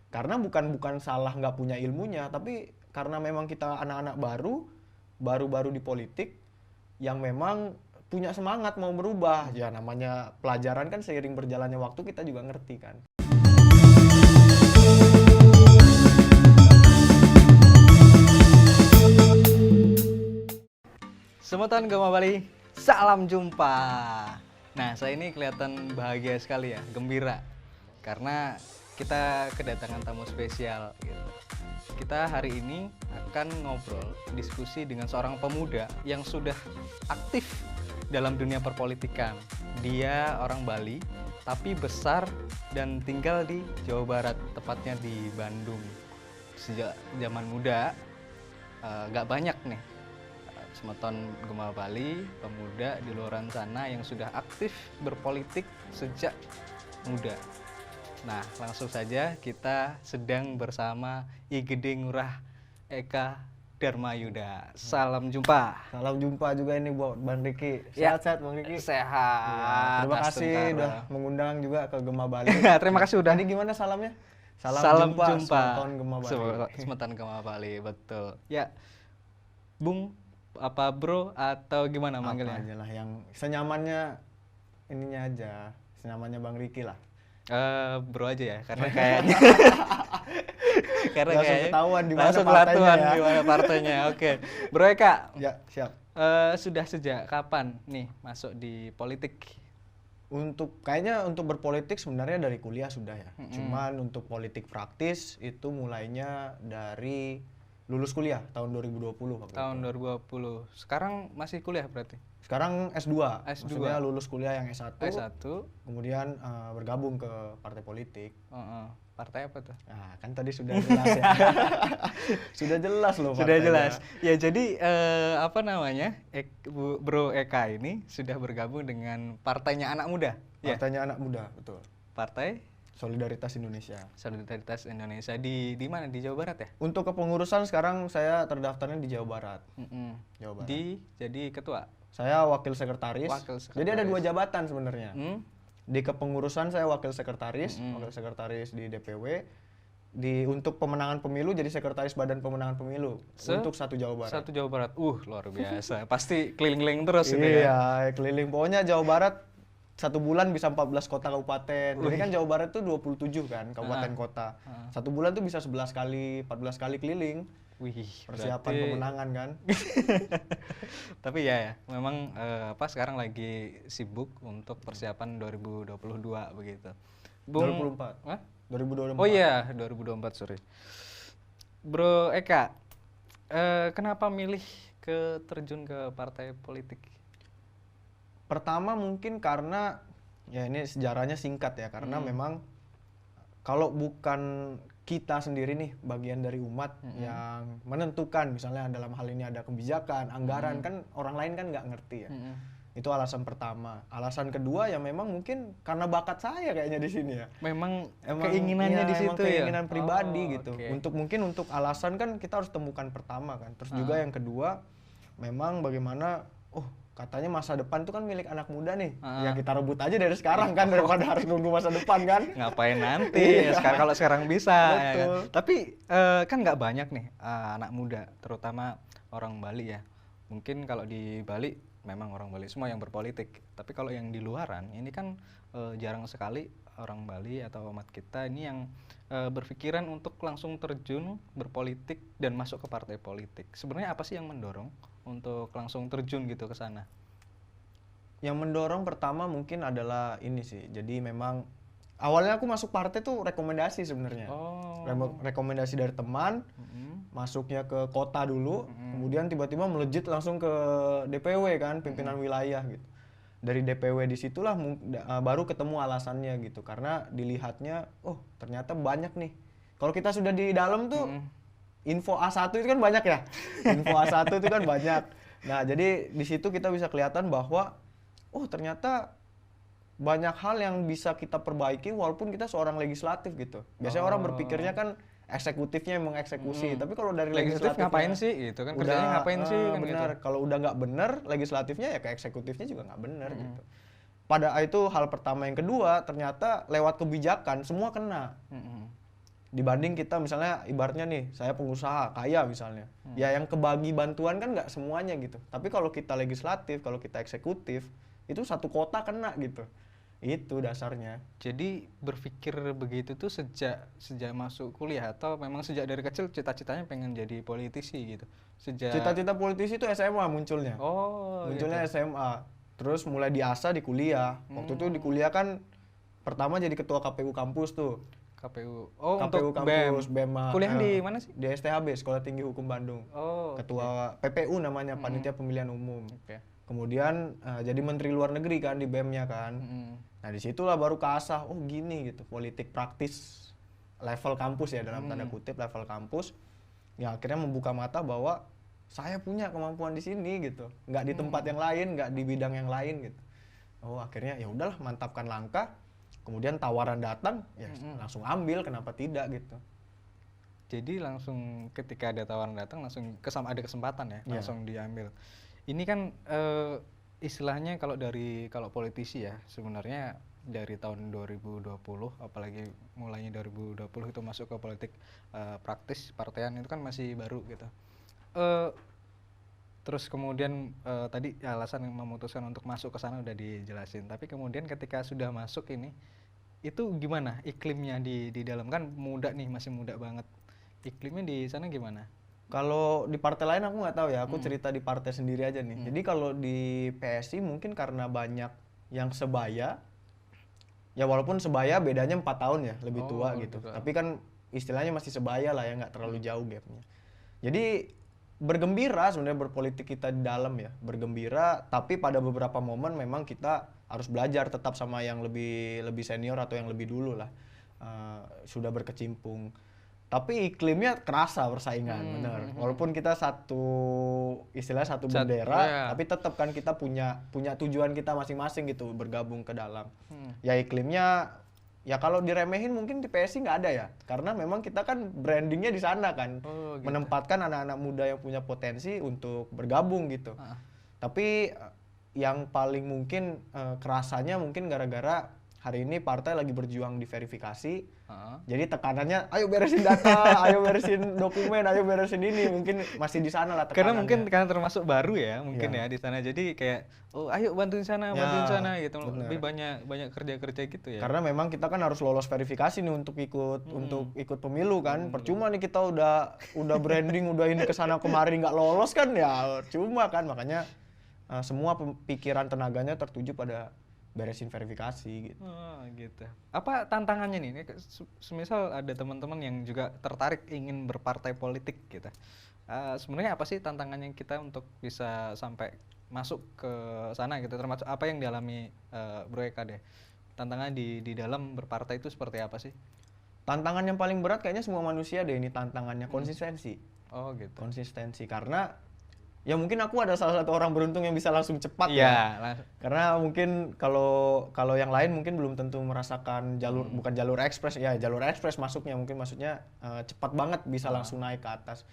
Karena bukan salah nggak punya ilmunya, tapi karena memang kita anak-anak baru di politik yang memang punya semangat mau berubah. Ya namanya pelajaran kan seiring berjalannya waktu kita juga ngerti kan. Semeton Gema Bali, salam jumpa. Nah, saya ini kelihatan bahagia sekali ya, gembira. Karena kita kedatangan tamu spesial gitu. Kita hari ini akan ngobrol, diskusi dengan seorang pemuda yang sudah aktif dalam dunia perpolitikan. Dia orang Bali, tapi besar dan tinggal di Jawa Barat, tepatnya di Bandung. Sejak zaman muda, gak banyak nih Semeton Gema Bali, pemuda di luar sana yang sudah aktif berpolitik sejak muda. Nah, langsung saja kita sedang bersama I Gede Ngurah Eka Darmayuda. Salam jumpa. Salam jumpa juga ini buat Bang Riki. Ya. Sehat-sehat Bang Riki? Sehat. Iya, terima kasih Astagfirullah. udah mengundang juga ke Gema Bali. Terima kasih udah. Tadi gimana salamnya? Salam jumpa. Semeton Gema Bali. Semeton Gema Bali, betul. Ya, Bung, apa bro atau gimana manggilnya? Apa aja lah yang senyamannya ininya aja, senyamannya Bang Riki lah. Bro aja ya, karena kayaknya Langsung ketahuan di mana langsung partainya kelihatan ya. di mana partainya. Oke. Bro Eka, Ya, siap. sudah sejak kapan nih masuk di politik? Kayaknya untuk berpolitik sebenarnya dari kuliah sudah ya. Cuman untuk politik praktis itu mulainya dari lulus kuliah tahun 2020 waktu Tahun itu. 2020. Sekarang masih kuliah berarti? Sekarang S2. S2. Maksudnya lulus kuliah yang S1. S1. Kemudian bergabung ke partai politik. Partai apa tuh? Nah, kan tadi sudah jelas ya. Sudah jelas loh Sudah partainya. jelas. Ya jadi apa namanya? Bro Eka ini sudah bergabung dengan partainya anak muda. Ya. Partainya anak muda, betul. Partai Solidaritas Indonesia. Solidaritas Indonesia di mana? Di Jawa Barat ya? Untuk kepengurusan sekarang saya terdaftarnya di Jawa Barat. Jawa Barat. Jadi ketua. Saya wakil sekretaris. Wakil sekretaris. Jadi ada 2 jabatan sebenarnya. Di kepengurusan saya wakil sekretaris di DPW. Untuk pemenangan pemilu jadi sekretaris Badan Pemenangan Pemilu untuk satu Jawa Barat. Satu Jawa Barat. Luar biasa. Pasti keliling-keliling terus itu ya. Iya, keliling. Pokoknya Jawa Barat 1 bulan bisa 14 kota kabupaten. Jadi kan Jawa Barat tuh 27 kan kabupaten kota. 1 bulan tuh bisa 11 kali, 14 kali keliling. Wih, Persiapan pemenangan kan. Tapi ya, memang sekarang lagi sibuk untuk persiapan 2022 begitu. 2024. Hah? 2024. Oh iya, 2024 sorry. Bro Eka, kenapa milih terjun ke partai politik? Pertama mungkin karena ya ini sejarahnya singkat ya, karena memang kalau bukan kita sendiri nih bagian dari umat yang menentukan, misalnya dalam hal ini ada kebijakan, anggaran, kan orang lain kan nggak ngerti ya. Itu alasan pertama. Alasan kedua ya memang mungkin karena bakat saya kayaknya di sini ya. Memang keinginannya di situ ya. Keinginan pribadi gitu. Okay. Untuk alasan kan kita harus temukan pertama kan. Terus juga yang kedua memang bagaimana katanya masa depan itu kan milik anak muda nih. Ya kita rebut aja dari sekarang kan daripada harus nunggu masa depan kan. Ngapain nanti? Ya, kalau sekarang bisa. Ya kan? Betul. Tapi kan nggak banyak nih anak muda, terutama orang Bali ya. Mungkin kalau di Bali memang orang Bali semua yang berpolitik. Tapi kalau yang di luaran ini kan jarang sekali orang Bali atau umat kita ini yang berpikiran untuk langsung terjun berpolitik dan masuk ke partai politik. Sebenarnya apa sih yang mendorong untuk langsung terjun gitu ke sana? Yang mendorong pertama mungkin adalah ini sih. Jadi memang awalnya aku masuk partai tuh rekomendasi sebenarnya. Rekomendasi dari teman. Masuknya ke kota dulu, kemudian tiba-tiba melejit langsung ke DPW kan, pimpinan wilayah gitu. Dari DPW disitulah baru ketemu alasannya gitu. Karena dilihatnya, ternyata banyak nih. Kalau kita sudah di dalam tuh info A1 itu kan banyak ya. Info A1 itu kan banyak. Nah, jadi di situ kita bisa kelihatan bahwa ternyata banyak hal yang bisa kita perbaiki walaupun kita seorang legislatif gitu. Biasanya orang berpikirnya kan eksekutifnya yang mengeksekusi, tapi kalau dari Legislatif ngapain sih gitu kan, kerjanya ngapain sih kan benar. gitu. Kalau udah nggak bener legislatifnya ya ke eksekutifnya juga nggak bener gitu. Pada itu hal pertama. Yang kedua ternyata lewat kebijakan semua kena. Dibanding kita misalnya ibaratnya nih, saya pengusaha kaya misalnya, ya yang kebagi bantuan kan nggak semuanya gitu. Tapi kalau kita legislatif, kalau kita eksekutif, itu satu kota kena gitu. Itu dasarnya. Jadi berpikir begitu tuh sejak masuk kuliah atau memang sejak dari kecil cita-citanya pengen jadi politisi gitu? Cita-cita politisi itu SMA munculnya. Oh, munculnya gitu. SMA. Terus mulai diasah di kuliah. Waktu itu di kuliah kan pertama jadi ketua KPU kampus tuh. KPU. Oh, KPU untuk kampus, BEM. BEM. Kuliah di mana sih? Di STHB, Sekolah Tinggi Hukum Bandung. Oh, Ketua PPU namanya, Panitia Pemilihan Umum. Oke. Kemudian jadi menteri luar negeri kan di BEM-nya kan. Nah, disitulah baru keasah, oh gini gitu, politik praktis level kampus ya, dalam tanda kutip level kampus. Ya akhirnya membuka mata bahwa saya punya kemampuan di sini gitu. Nggak di tempat yang lain, nggak di bidang yang lain gitu. Oh, akhirnya ya udahlah, mantapkan langkah. Kemudian tawaran datang, ya langsung ambil, kenapa tidak gitu. Jadi langsung ketika ada tawaran datang langsung ada kesempatan ya, langsung diambil. Ini kan istilahnya kalau politisi ya, sebenarnya dari tahun 2020 apalagi mulainya 2020 itu masuk ke politik praktis partaian itu kan masih baru gitu. Terus kemudian tadi alasan yang memutuskan untuk masuk ke sana udah dijelasin. Tapi kemudian ketika sudah masuk ini, itu gimana iklimnya di dalam? Kan muda nih, masih muda banget. Iklimnya di sana gimana? Kalau di partai lain aku nggak tahu ya, aku cerita di partai sendiri aja nih. Jadi kalau di PSI mungkin karena banyak yang sebaya, ya walaupun sebaya bedanya 4 tahun ya, lebih tua gitu. Tapi kan istilahnya masih sebaya lah ya, nggak terlalu jauh gapnya. Jadi bergembira sebenarnya berpolitik kita di dalam ya, bergembira, tapi pada beberapa momen memang kita harus belajar tetap sama yang lebih senior atau yang lebih dulu lah, sudah berkecimpung. Tapi iklimnya kerasa persaingan, bener. Walaupun kita istilahnya satu bendera, tapi tetap kan kita punya tujuan kita masing-masing gitu, bergabung ke dalam. Ya iklimnya, ya kalau diremehin mungkin di PSI nggak ada ya, karena memang kita kan brandingnya di sana kan, gitu. Menempatkan anak-anak muda yang punya potensi untuk bergabung gitu. Tapi yang paling mungkin kerasanya mungkin gara-gara hari ini partai lagi berjuang di verifikasi, jadi tekanannya ayo beresin data, ayo beresin dokumen, ayo beresin ini, mungkin masih di sana lah tekanannya. Karena mungkin termasuk baru ya mungkin ya di sana, jadi kayak oh ayo bantuin sana gitu, bener. Lebih banyak kerja gitu ya. Karena memang kita kan harus lolos verifikasi nih untuk ikut pemilu kan, percuma nih kita udah branding, udah ini kesana kemari nggak lolos kan ya cuma kan, makanya semua pikiran tenaganya tertuju pada beresin verifikasi gitu. Oh, gitu. Apa tantangannya nih? Semisal ada teman-teman yang juga tertarik ingin berpartai politik gitu. Sebenarnya apa sih tantangannya kita untuk bisa sampai masuk ke sana gitu? Termasuk apa yang dialami Bro Eka deh? Tantangan di dalam berpartai itu seperti apa sih? Tantangan yang paling berat kayaknya semua manusia deh ini tantangannya, konsistensi. Oh, gitu. Konsistensi, karena ya mungkin aku ada salah satu orang beruntung yang bisa langsung cepat ya. Karena mungkin kalau yang lain mungkin belum tentu merasakan bukan jalur ekspres ya, jalur ekspres maksudnya cepat banget bisa langsung naik ke atas.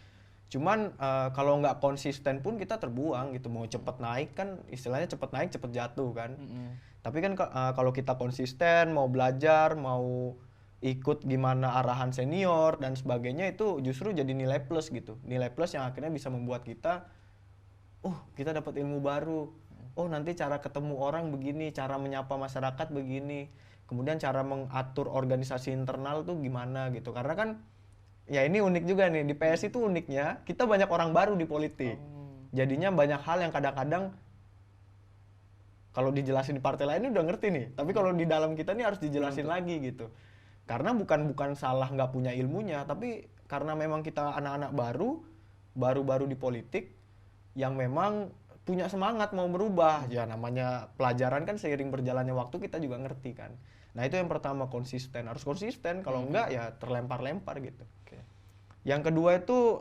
Cuman kalau nggak konsisten pun kita terbuang gitu, mau cepat naik kan istilahnya cepat naik cepat jatuh kan. Tapi kan kalau kita konsisten, mau belajar, mau ikut gimana arahan senior dan sebagainya, itu justru jadi nilai plus gitu, nilai plus yang akhirnya bisa membuat kita kita dapat ilmu baru. Oh, nanti cara ketemu orang begini, cara menyapa masyarakat begini. Kemudian cara mengatur organisasi internal tuh gimana gitu. Karena kan ya ini unik juga nih, di PSI itu uniknya kita banyak orang baru di politik. Jadinya banyak hal yang kadang-kadang kalau dijelasin di partai lain udah ngerti nih, tapi kalau di dalam kita nih harus dijelasin lagi gitu. Karena bukan salah nggak punya ilmunya, tapi karena memang kita anak-anak baru di politik, yang memang punya semangat mau berubah. Ya namanya pelajaran kan seiring berjalannya waktu kita juga ngerti kan. Nah itu yang pertama, konsisten, harus konsisten, kalau enggak ya terlempar-lempar gitu. Yang kedua itu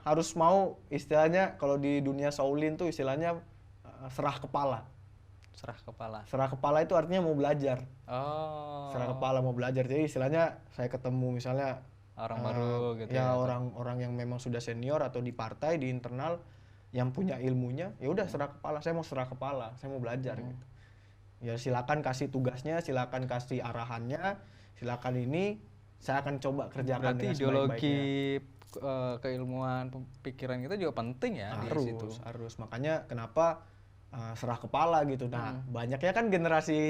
harus mau, istilahnya kalau di dunia Shaolin tuh istilahnya serah kepala. Serah kepala itu artinya mau belajar. Serah kepala mau belajar, jadi istilahnya saya ketemu misalnya orang baru gitu ya, orang-orang yang memang sudah senior atau di partai, di internal, yang punya ilmunya, ya udah serah kepala, saya mau serah kepala, saya mau belajar gitu. Ya silakan kasih tugasnya, silakan kasih arahannya, silakan ini, saya akan coba kerjakan Berarti dengan ideologi sebaik-baiknya. keilmuan pikiran kita juga penting ya di situ. Harus. Makanya kenapa serah kepala gitu. Nah, banyaknya kan generasi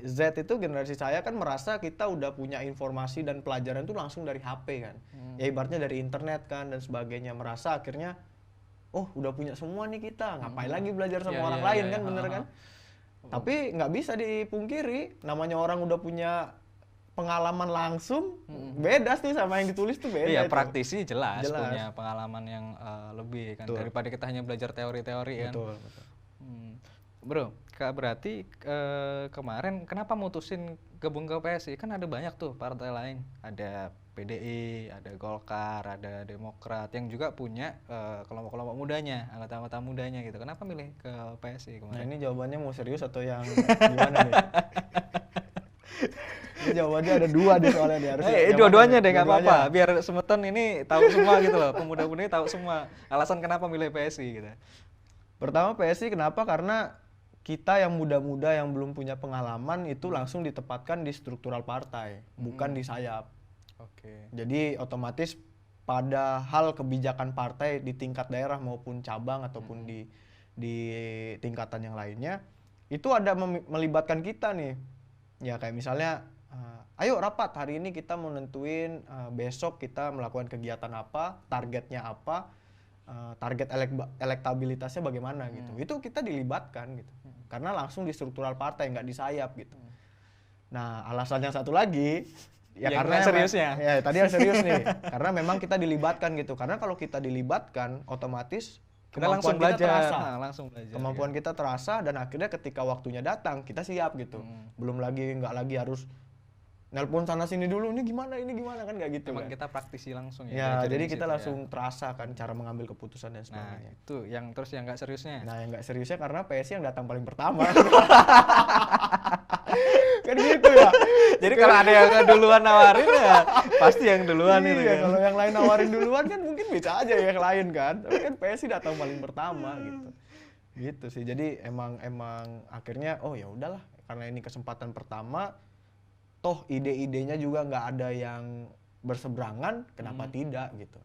Z itu, generasi saya kan merasa kita udah punya informasi dan pelajaran itu langsung dari HP kan. Ya ibaratnya dari internet kan dan sebagainya. Merasa akhirnya, oh udah punya semua nih kita, ngapain lagi belajar sama orang lain kan, bener kan? Tapi nggak bisa dipungkiri, namanya orang udah punya pengalaman langsung, beda tuh sama yang ditulis tuh beda. Iya, itu. praktisi jelas punya pengalaman yang lebih kan, daripada kita hanya belajar teori-teori kan. Betul. Bro, berarti kemarin kenapa mutusin gabung ke PSI? Kan ada banyak tuh partai lain, ada PDI, ada Golkar, ada Demokrat yang juga punya kelompok-kelompok mudanya, anggota-anggota mudanya gitu. Kenapa milih ke PSI kemarin? Nah, ini jawabannya mau serius atau yang gimana nih? Ini jawabannya ada dua deh soalnya nih, harus dua-duanya deh, nggak apa-apa, biar Semeton ini tahu semua gitu loh, pemuda-pemuda ini tahu semua alasan kenapa milih PSI gitu. Pertama PSI kenapa? Karena kita yang muda-muda yang belum punya pengalaman itu langsung ditempatkan di struktural partai, bukan di sayap. Oke. Jadi otomatis pada hal kebijakan partai di tingkat daerah maupun cabang ataupun di tingkatan yang lainnya, itu ada melibatkan kita nih. Ya kayak misalnya, ayo rapat hari ini kita mau nentuin besok kita melakukan kegiatan apa, targetnya apa, target elektabilitasnya bagaimana gitu. Itu kita dilibatkan gitu. Karena langsung di struktural partai, nggak di sayap gitu. Nah, alasan yang satu lagi ya yang karena seriusnya. Ya, tadi yang serius nih. Karena memang kita dilibatkan gitu. Karena kalau kita dilibatkan otomatis kita langsung belajar, kemampuan kita terasa dan akhirnya ketika waktunya datang kita siap gitu. Belum lagi nggak lagi harus nelpon sana sini dulu, ini gimana kan nggak gitu. Emang kan kita praktisi langsung ya. Ya jadi kita langsung terasa kan cara mengambil keputusan dan sebagainya. Nah itu yang terus yang nggak seriusnya. Nah yang nggak seriusnya karena PSI yang datang paling pertama. Kan gitu ya. Jadi kalau ada yang duluan nawarin ya pasti yang duluan itu kan. kan. Kalau yang lain nawarin duluan kan mungkin bisa aja yang lain kan. Tapi kan PSI datang paling pertama gitu. Gitu sih. Jadi emang akhirnya oh ya udahlah karena ini kesempatan pertama. Toh ide-idenya juga nggak ada yang berseberangan, kenapa tidak gitu.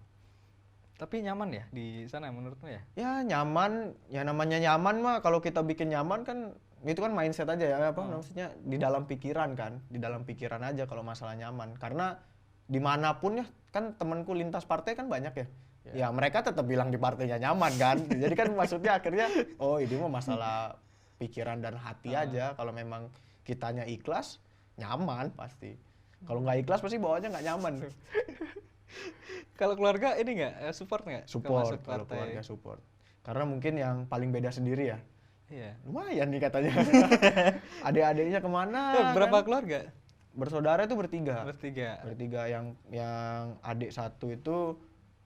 Tapi nyaman ya di sana menurutmu ya? Ya nyaman, ya namanya nyaman mah kalau kita bikin nyaman kan itu kan mindset aja ya maksudnya di dalam pikiran kan, di dalam pikiran aja kalau masalah nyaman. Karena dimanapun ya kan temanku lintas partai kan banyak ya. Ya mereka tetap bilang di partainya nyaman kan. Jadi kan maksudnya akhirnya oh ini mah masalah pikiran dan hati aja. Kalau memang kitanya ikhlas nyaman pasti. Kalau nggak ikhlas pasti bawaannya nggak nyaman tuh. Kalau keluarga ini nggak support nggak? Support, kalau keluarga support. Karena mungkin yang paling beda sendiri ya. Iya. Lumayan nih katanya. Adik-adiknya kemana? Berapa kan? keluarga? Bersaudara itu bertiga. Bertiga yang adik satu itu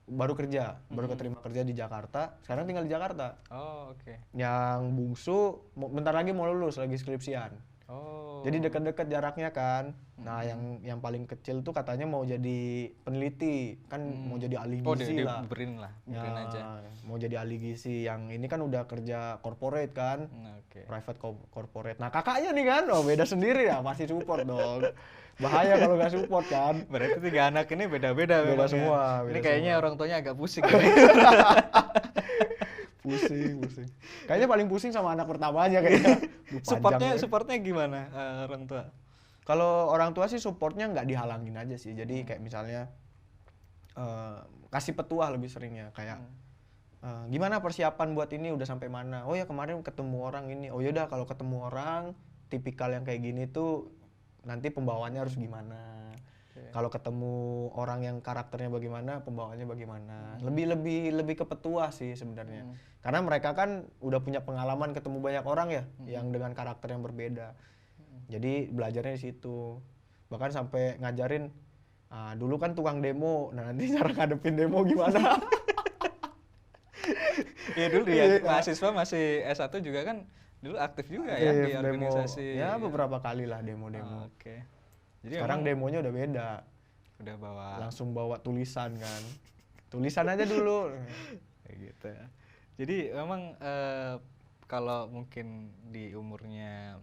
baru kerja, baru keterima kerja di Jakarta. Sekarang tinggal di Jakarta. Oh oke. Yang bungsu bentar lagi mau lulus, lagi skripsian. Oh. Jadi dekat-dekat jaraknya kan. Nah, yang paling kecil tuh katanya mau jadi peneliti, kan mau jadi ahli gizi lah. Berin aja. Mau jadi ahli gizi. Yang ini kan udah kerja corporate kan. Private corporate. Nah, kakaknya nih kan, oh beda sendiri ya, masih support dong. Bahaya kalau nggak support kan. Berarti 3 anak ini beda-beda Beda semua. Ini kayaknya orang tuanya agak pusing. pusing. Kayaknya paling pusing sama anak pertamanya kayaknya. Supportnya gimana orang tua? Kalau orang tua sih supportnya nggak dihalangin aja sih. Jadi kayak misalnya kasih petuah lebih seringnya kayak gimana persiapan buat ini udah sampai mana? Oh ya kemarin ketemu orang ini. Oh yaudah kalau ketemu orang tipikal yang kayak gini tuh nanti pembawaannya harus gimana? Kalau ketemu orang yang karakternya bagaimana, pembawaannya bagaimana. Lebih ke petuah sih sebenarnya. Karena mereka kan udah punya pengalaman ketemu banyak orang ya yang dengan karakter yang berbeda. Jadi belajarnya di situ. Bahkan sampai ngajarin dulu kan tukang demo. Nah, nanti cara ngadepin demo gimana? Iya dulu ya mahasiswa masih S1 juga kan dulu aktif juga ya di organisasi. Ya beberapa kali lah demo-demo. Oke. Jadi sekarang demonya udah beda. Udah langsung bawa tulisan kan. Tulisan aja dulu. Kayak gitu ya. Jadi memang kalau mungkin di umurnya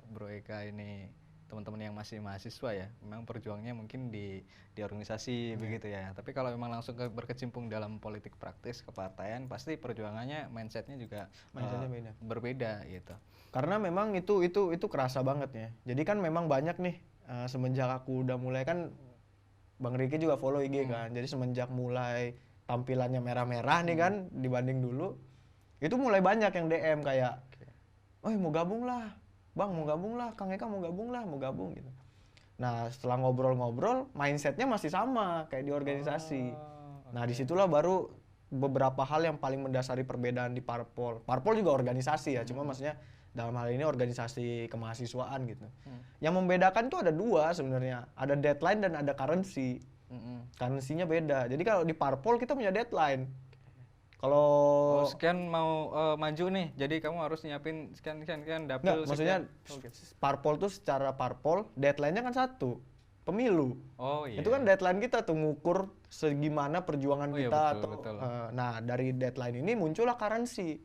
Bro Eka ini teman-teman yang masih mahasiswa ya, memang perjuangnya mungkin di organisasi begitu ya. Tapi kalau memang langsung berkecimpung dalam politik praktis kepartaian, pasti perjuangannya mindsetnya juga beda. Berbeda gitu. Karena memang itu kerasa banget ya. Jadi kan memang banyak nih semenjak aku udah mulai kan, Bang Riki juga follow IG kan. Jadi semenjak mulai tampilannya merah-merah nih kan dibanding dulu, itu mulai banyak yang DM kayak, "Oh, mau gabung lah. Bang, mau gabung lah. Kang Eka mau gabung lah, mau gabung," gitu. Nah, setelah ngobrol-ngobrol, mindsetnya masih sama kayak di organisasi. Nah, disitulah baru beberapa hal yang paling mendasari perbedaan di parpol. Parpol juga organisasi ya, cuma maksudnya dalam hal ini organisasi kemahasiswaan gitu. Yang membedakan tuh ada dua sebenarnya, ada deadline dan ada currency. Currency-nya beda. Jadi kalau di parpol kita punya deadline. Kalau sekian mau maju nih, jadi kamu harus nyiapin sekian dapil. Nggak, maksudnya parpol tuh secara parpol deadline-nya kan satu, pemilu. Oh iya. Itu kan deadline kita tuh ngukur segimana perjuangan kita iya, betul, atau betul. Nah, dari deadline ini muncullah currency.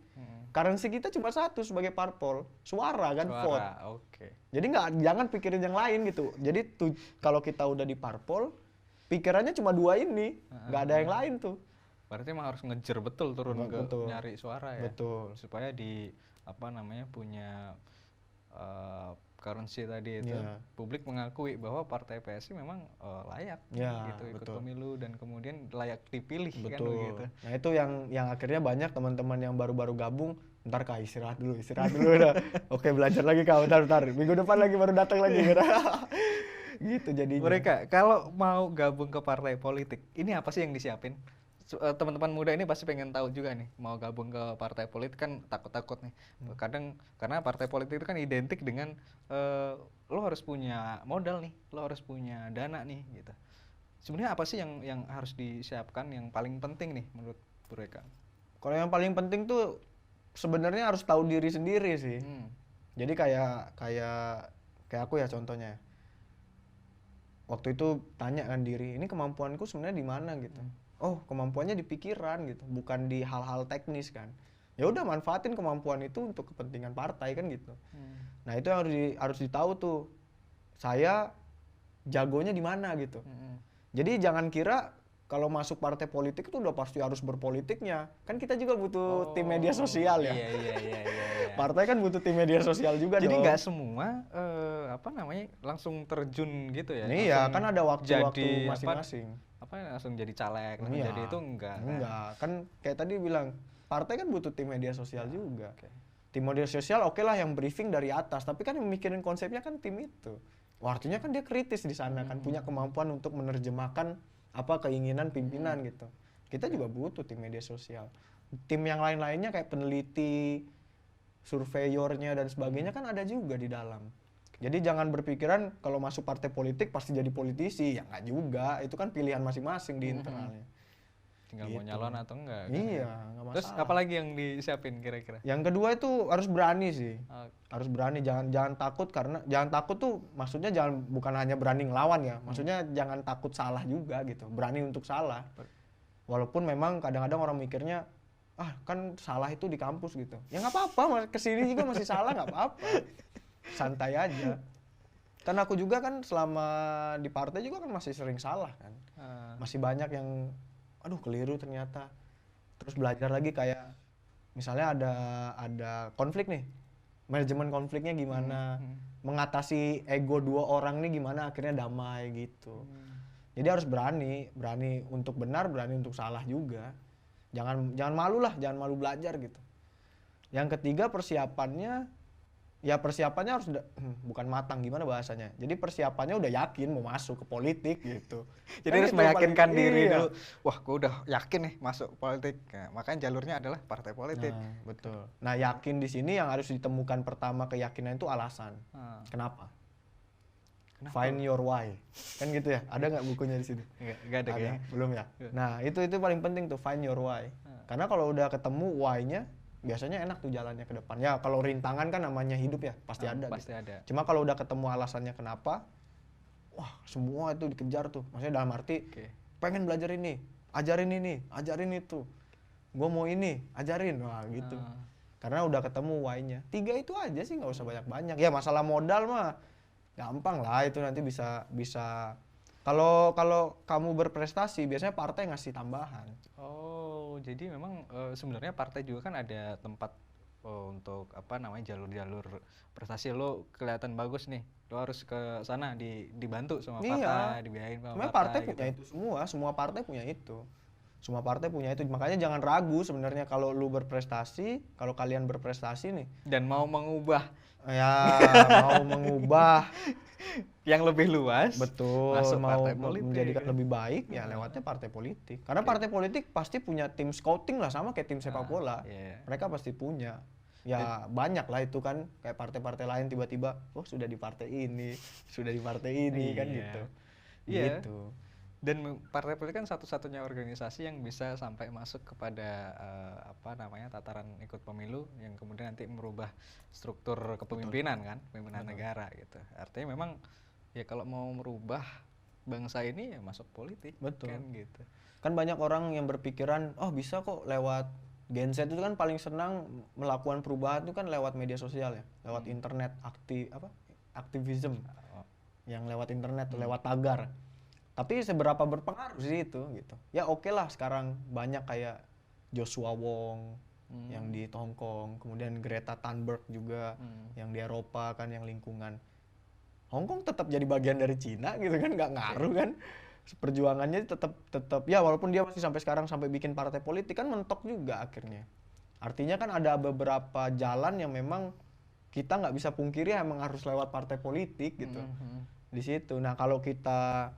Currency kita cuma satu sebagai parpol, suara kan, vote. Oke. Jadi jangan pikirin yang lain gitu. Jadi kalau kita udah di parpol, pikirannya cuma dua ini, nggak ada yang lain tuh. Berarti emang harus ngejar betul turun betul. nyari suara ya. Betul. Supaya punya currency tadi itu, publik mengakui bahwa partai PSI memang layak gitu ikut pemilu dan kemudian layak dipilih. Betul. Kan begitu. Nah, itu yang akhirnya banyak teman-teman yang baru-baru gabung, ntar Kak istirahat dulu udah. Oke, belajar lagi Kak, bentar. Minggu depan lagi baru datang lagi. Gitu jadinya. Mereka kalau mau gabung ke partai politik, ini apa sih yang disiapin? Teman-teman muda ini pasti pengen tahu juga nih, mau gabung ke partai politik kan takut-takut nih. Kadang karena partai politik itu kan identik dengan lo harus punya modal nih, lo harus punya dana nih gitu. Sebenarnya apa sih yang harus disiapkan, yang paling penting nih menurut mereka? Kalau yang paling penting tuh sebenarnya harus tahu diri sendiri sih. Jadi kayak aku ya contohnya. Waktu itu tanya kan diri, ini kemampuanku sebenarnya di mana gitu. Oh, kemampuannya di pikiran gitu, bukan di hal-hal teknis kan. Ya udah, manfaatin kemampuan itu untuk kepentingan partai kan gitu. Nah, itu yang harus ditahu tuh. Saya jagonya di mana gitu. Jadi jangan kira kalau masuk partai politik itu udah pasti harus berpolitiknya. Kan kita juga butuh tim media sosial ya. Iya. Partai kan butuh tim media sosial juga. Jadi nggak semua langsung terjun gitu ya. Iya, kan ada waktu-waktu masing-masing. Langsung jadi caleg, langsung jadi itu enggak. Kan kayak tadi bilang, partai kan butuh tim media sosial juga. Tim media sosial oke lah yang briefing dari atas, tapi kan yang mikirin konsepnya kan tim itu. Wah, artinya kan dia kritis di sana kan, punya kemampuan untuk menerjemahkan apa keinginan pimpinan gitu. Kita juga butuh tim media sosial. Tim yang lain-lainnya kayak peneliti, surveyornya dan sebagainya kan ada juga di dalam. Jadi jangan berpikiran kalau masuk partai politik pasti jadi politisi, ya nggak juga. Itu kan pilihan masing-masing di internalnya. Tinggal mau nyalon atau enggak. Iya, nggak masalah. Terus apalagi yang disiapin kira-kira? Yang kedua itu harus berani sih. Harus berani, jangan takut, karena jangan takut tuh maksudnya bukan hanya berani ngelawan ya. Maksudnya jangan takut salah juga gitu. Berani untuk salah. Walaupun memang kadang-kadang orang mikirnya kan salah itu di kampus gitu. Ya nggak apa-apa, kesini juga masih salah, nggak apa-apa. Santai aja. Kan aku juga kan selama di partai juga kan masih sering salah kan. Masih banyak yang keliru ternyata. Terus belajar lagi kayak misalnya ada konflik nih. Manajemen konfliknya gimana? Mengatasi ego dua orang nih gimana akhirnya damai gitu. Jadi harus berani untuk benar, berani untuk salah juga. Jangan malu lah, jangan malu belajar gitu. Yang ketiga persiapannya harus bukan matang, gimana bahasanya. Jadi persiapannya udah yakin mau masuk ke politik gitu. Jadi harus meyakinkan diri dulu. Wah, gue udah yakin nih masuk politik. Nah, makanya jalurnya adalah partai politik. Nah, betul. Nah, yakin di sini yang harus ditemukan pertama, keyakinan itu alasan. Kenapa? Find your why. Kan gitu ya? Ada nggak bukunya di sini? Nggak ada kayaknya. Belum ya? Nah, itu paling penting tuh, find your why. Karena kalau udah ketemu why-nya, biasanya enak tuh jalannya ke depan. Ya kalau rintangan kan namanya hidup ya, pasti ada. Pasti ada. Cuma kalau udah ketemu alasannya kenapa, wah semua itu dikejar tuh. Maksudnya dalam arti, pengen belajar ini, ajarin ini, ajarin itu. Gue mau ini, ajarin, wah gitu. Karena udah ketemu why-nya. 3 itu aja sih, nggak usah banyak-banyak. Ya masalah modal mah, gampang lah itu nanti bisa bisa kalau kalau kamu berprestasi biasanya partai ngasih tambahan. Oh, jadi memang sebenarnya partai juga kan ada tempat untuk apa namanya jalur-jalur prestasi. Lo kelihatan bagus nih, lo harus ke sana dibantu sama Iya, partai, dibiayain sama sebenarnya partai partai punya gitu. itu semua partai punya itu. Semua partai punya itu, makanya jangan ragu sebenarnya kalau lu berprestasi, kalau kalian berprestasi nih, Dan mau mengubah ya mau mengubah, yang lebih luas, betul, masuk mau partai politik. menjadikan lebih baik, ya lewatnya partai politik. Karena partai politik pasti punya tim scouting lah, sama kayak tim sepak bola. Iya. Mereka pasti punya. Ya banyak lah itu kan, kayak partai-partai lain tiba-tiba, oh sudah di partai ini, sudah di partai ini kan Iya. gitu. Iya. Gitu. Dan partai politik kan satu-satunya organisasi yang bisa sampai masuk kepada apa namanya tataran ikut pemilu yang kemudian nanti merubah struktur kepemimpinan kan, pemimpinan negara gitu. Artinya memang ya kalau mau merubah bangsa ini ya masuk politik. Betul. Kan gitu. Kan banyak orang yang berpikiran, oh bisa kok lewat Gen Z itu kan paling senang melakukan perubahan itu kan lewat media sosial ya, lewat internet, aktivism, yang lewat internet, lewat tagar. Tapi seberapa berpengaruh sih itu gitu. Ya oke lah sekarang banyak kayak Joshua Wong yang di Hong Kong, kemudian Greta Thunberg juga yang di Eropa kan yang lingkungan. Hong Kong tetap jadi bagian dari Cina gitu kan, nggak ngaruh kan. Perjuangannya tetap ya walaupun dia masih sampai sekarang sampai bikin partai politik kan mentok juga akhirnya. Artinya kan ada beberapa jalan yang memang kita nggak bisa pungkiri emang harus lewat partai politik gitu. Di situ. Nah, kalau kita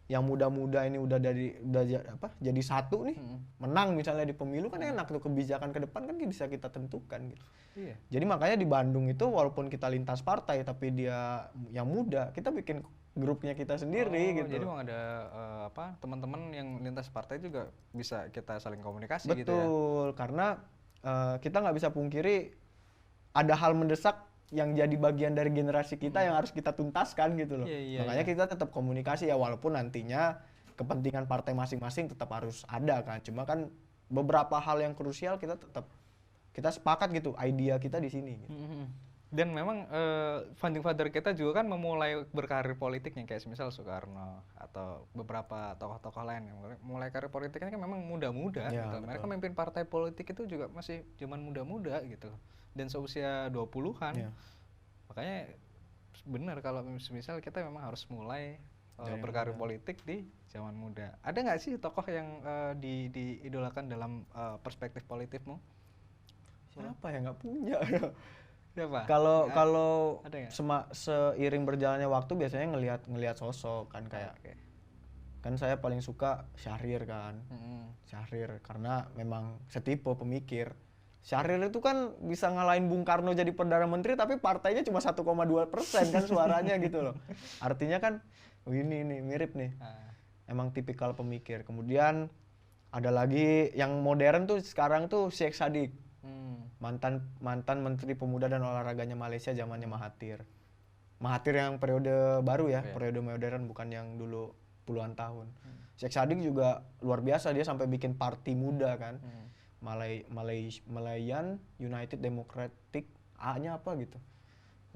yang muda-muda ini udah jadi satu nih, menang misalnya di pemilu kan enak tuh, kebijakan ke depan kan bisa kita tentukan gitu. Iya. Jadi makanya di Bandung itu walaupun kita lintas partai tapi dia yang muda, kita bikin grupnya kita sendiri gitu. Jadi mau ada apa teman-teman yang lintas partai juga bisa kita saling komunikasi Betul, gitu ya. karena kita nggak bisa pungkiri ada hal mendesak yang jadi bagian dari generasi kita yang harus kita tuntaskan gitu loh. Makanya kita tetap komunikasi ya walaupun nantinya kepentingan partai masing-masing tetap harus ada kan. Cuma kan beberapa hal yang krusial kita sepakat gitu, idea kita di sini gitu. Dan memang founding father kita juga kan memulai berkarir politiknya kayak semisal Soekarno atau beberapa tokoh-tokoh lain yang mulai karir politiknya kan memang muda-muda Ya, gitu. Mereka memimpin partai politik itu juga masih zaman muda-muda gitu. Dan seusia 20-an. Ya. Makanya benar kalau misal kita memang harus mulai berkarir politik di zaman muda. Ada nggak sih tokoh yang diidolakan dalam perspektif politikmu? Siapa yang nggak punya? Siapa? Kalau seiring berjalannya waktu biasanya ngelihat sosok kan kayak kan saya paling suka Syahrir kan. Syahrir karena memang setipe pemikir. Syahrir itu kan bisa ngalahin Bung Karno jadi Perdana Menteri tapi partainya cuma 1,2% kan suaranya gitu loh. Artinya kan ini mirip nih. Emang tipikal pemikir. Kemudian ada lagi yang modern tuh sekarang tuh Sheikh Sadiq. Mantan Menteri Pemuda dan Olahraganya Malaysia zamannya Mahathir. Mahathir yang periode baru ya, periode modern bukan yang dulu puluhan tahun. Sheikh Sadiq juga luar biasa, dia sampai bikin parti muda kan. Malayan United Democratic A-nya apa gitu.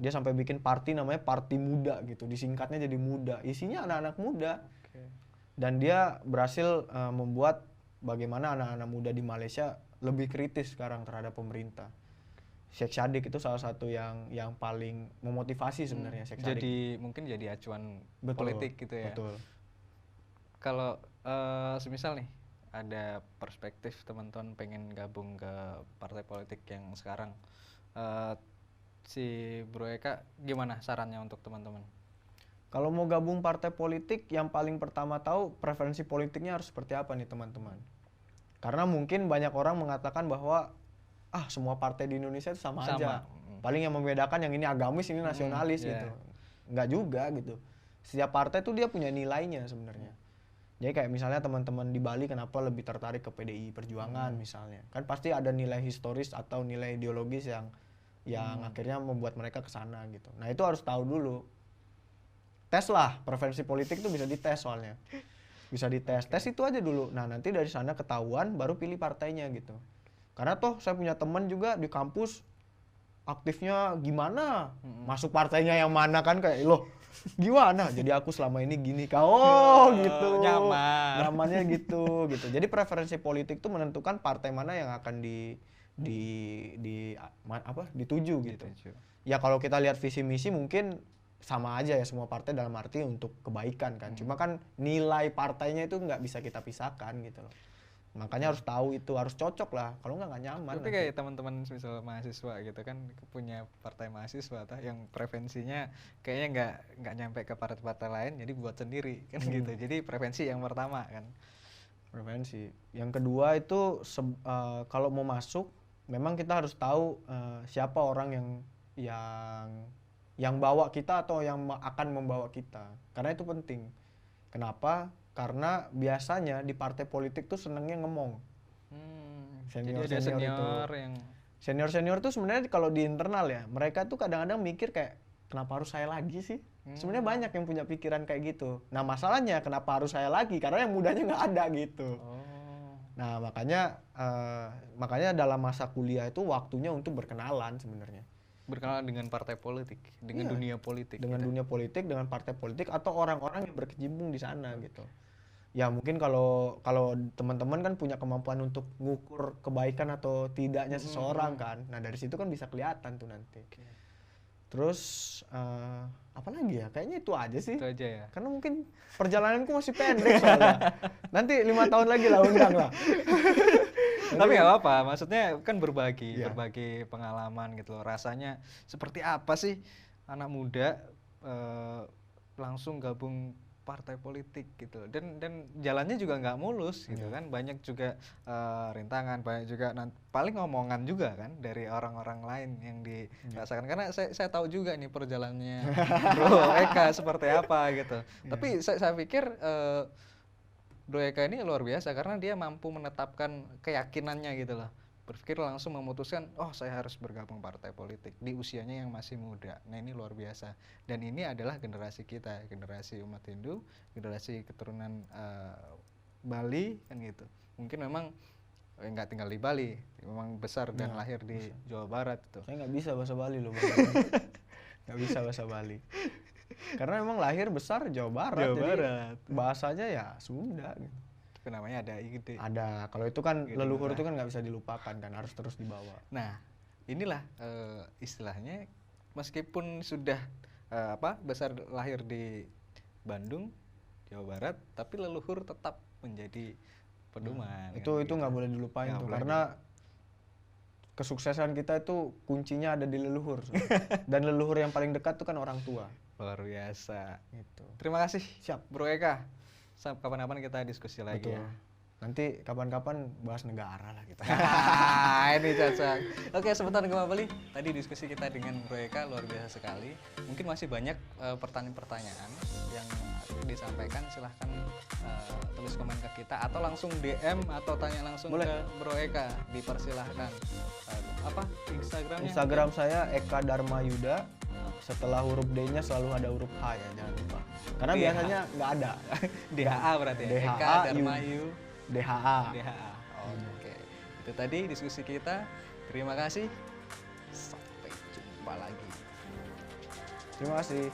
Dia sampai bikin parti namanya Parti Muda gitu, disingkatnya jadi Muda. Isinya anak-anak muda. Dan dia berhasil membuat bagaimana anak-anak muda di Malaysia lebih kritis sekarang terhadap pemerintah. Sheikh Sadiq itu salah satu yang paling memotivasi sebenarnya Sheikh Sadiq. Jadi mungkin jadi acuan politik gitu ya. Betul. Kalau semisal nih ada perspektif teman-teman pengen gabung ke partai politik yang sekarang, si Bro Eka gimana sarannya untuk teman-teman? Kalau mau gabung partai politik, yang paling pertama tahu preferensi politiknya harus seperti apa nih teman-teman. Karena mungkin banyak orang mengatakan bahwa semua partai di Indonesia itu sama aja. Paling yang membedakan yang ini agamis, ini nasionalis gitu. Enggak juga gitu. Setiap partai tuh dia punya nilainya sebenarnya. Jadi kayak misalnya teman-teman di Bali kenapa lebih tertarik ke PDI Perjuangan misalnya. Kan pasti ada nilai historis atau nilai ideologis yang akhirnya membuat mereka ke sana gitu. Nah, itu harus tahu dulu. Tes lah, preferensi politik itu bisa dites soalnya. Bisa dites. Tes itu aja dulu. Nah, nanti dari sana ketahuan baru pilih partainya gitu. Karena toh saya punya teman juga di kampus aktifnya gimana? Masuk partainya yang mana kan kayak loh. Gimana? Jadi aku selama ini gini, kau gitu. Nyamannya gitu. Jadi preferensi politik tuh menentukan partai mana yang akan dituju gitu. Ya kalau kita lihat visi misi mungkin sama aja ya semua partai dalam arti untuk kebaikan kan. Cuma kan nilai partainya itu nggak bisa kita pisahkan gitu loh. Makanya harus tahu itu, harus cocok lah. Kalau nggak nyaman. Tapi kayak teman-teman misal mahasiswa gitu kan punya partai mahasiswa yang preferensinya kayaknya nggak nyampe ke partai-partai lain, jadi buat sendiri kan gitu. Jadi preferensi yang pertama kan. Preferensi. Yang kedua itu kalau mau masuk, memang kita harus tahu siapa orang yang bawa kita atau yang akan membawa kita. Karena itu penting. Kenapa? Karena biasanya di partai politik tuh senengnya ngomong. Senior tuh sebenarnya kalau di internal ya, mereka tuh kadang-kadang mikir kayak kenapa harus saya lagi sih? Sebenarnya banyak yang punya pikiran kayak gitu. Nah masalahnya kenapa harus saya lagi? Karena yang mudanya nggak ada gitu. Nah makanya dalam masa kuliah itu waktunya untuk berkenalan sebenarnya. Berkenalan dengan partai politik, dengan dunia politik. Dengan dunia politik, dengan partai politik atau orang-orang yang berkecimpung di sana gitu. Ya mungkin kalau teman-teman kan punya kemampuan untuk ngukur kebaikan atau tidaknya seseorang kan. Nah dari situ kan bisa kelihatan tuh nanti. Terus apa lagi ya? Kayaknya itu aja sih. Itu aja ya. Karena mungkin perjalananku masih pendek soalnya. Nanti 5 tahun lagi lah undang lah. Tapi nggak apa-apa, maksudnya kan berbagi pengalaman gitu loh. Rasanya seperti apa sih anak muda langsung gabung partai politik gitu, dan jalannya juga nggak mulus gitu kan. Banyak juga rintangan, banyak juga paling omongan juga kan dari orang-orang lain yang dirasakan. Karena saya tahu juga nih perjalanannya Bro Eka seperti apa gitu. Tapi saya pikir Bro Eka ini luar biasa karena dia mampu menetapkan keyakinannya gitu loh. Berpikir langsung memutuskan, oh saya harus bergabung partai politik di usianya yang masih muda. Nah ini luar biasa. Dan ini adalah generasi kita, generasi umat Hindu, generasi keturunan Bali kan gitu. Mungkin memang nggak tinggal di Bali, memang besar dan lahir di Jawa Barat itu. Saya nggak bisa bahasa Bali loh. Nggak bisa bahasa Bali. Karena memang lahir besar Jawa Barat. Bahasanya ya Sunda gitu. Tapi namanya ada ide. Ada. Kalau itu kan leluhur itu kan nggak bisa dilupakan kan, harus terus dibawa. Nah, inilah istilahnya meskipun sudah besar lahir di Bandung, Jawa Barat, tapi leluhur tetap menjadi pedoman. Itu nggak boleh dilupain tuh, karena kesuksesan kita itu kuncinya ada di leluhur. Dan leluhur yang paling dekat tuh kan orang tua. Luar biasa. Gitu. Terima kasih. Siap, Bro Eka. Kapan-kapan kita diskusi lagi. Betul. Ya. Nanti kapan-kapan bahas negara lah kita. Ini cocok. Oke, sebentar kembali. Tadi diskusi kita dengan Bro Eka luar biasa sekali. Mungkin masih banyak pertanyaan-pertanyaan yang disampaikan. Silahkan tulis komen ke kita atau langsung DM atau tanya langsung ke Bro Eka. Dipersilahkan. Apa Instagramnya? Instagram saya Eka Dharma Yuda. Setelah huruf D-nya selalu ada huruf H ya, jangan lupa. Karena biasanya nggak ada. DHA berarti ya? Eka Dharma Yu. DHA. Oke. Itu tadi diskusi kita. Terima kasih. Sampai jumpa lagi. Terima kasih.